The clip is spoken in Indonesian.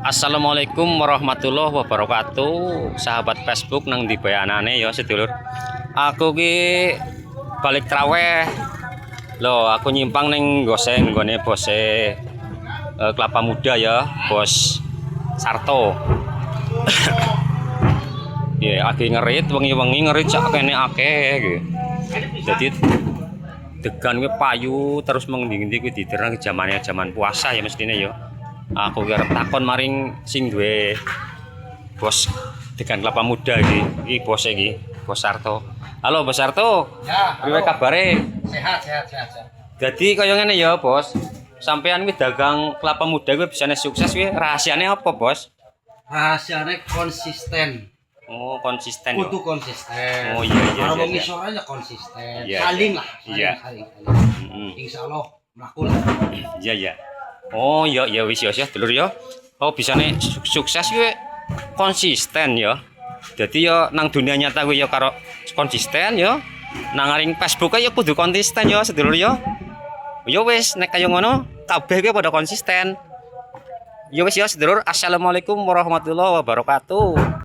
Assalamualaikum warahmatullahi wabarakatuh. Sahabat Facebook nang di bayanane ya sedulur. Aku ki balik traweh. Loh, aku nyimpang ning goseng nggone bose Kelapa Muda ya, Bos Sarto. Ya, lagi ngerit wengi-wengi ngerit sak kene akeh gitu. Jadi degan ki payu terus mengendi-endi kuwi diterang zaman puasa ya mestine ya. Aku arep takon maring sing duwe bos degan Kelapa Muda iki bos iki, Bos Sarto. Halo Bos Sarto. Ya, Piye kabare? sehat. Jadi kaya ngene ya, Bos. Sampean kuwi dagang Kelapa Muda kuwi bisane sukses kuwi rahasiane apa, Bos? Rahasianya konsisten. Oh, konsisten ya. Kudu konsisten. Oh iya. Kalau mau ngisor aja konsisten. Iya. Saling lah. Iya. Saling. Heeh. Insya Allah melaku lah. Iya. Oh, ya wis ya dulur ya. Oh, bisane sukses kuwi konsisten ya. Jadi ya nang dunia nyata kuwi ya karo konsisten ya. Nang ngaring Facebook ya kudu konsisten ya sedulur ya. Ya wis nek kaya ngono kabeh kuwi padha konsisten. Ya wis ya sedulur, assalamualaikum warahmatullahi wabarakatuh.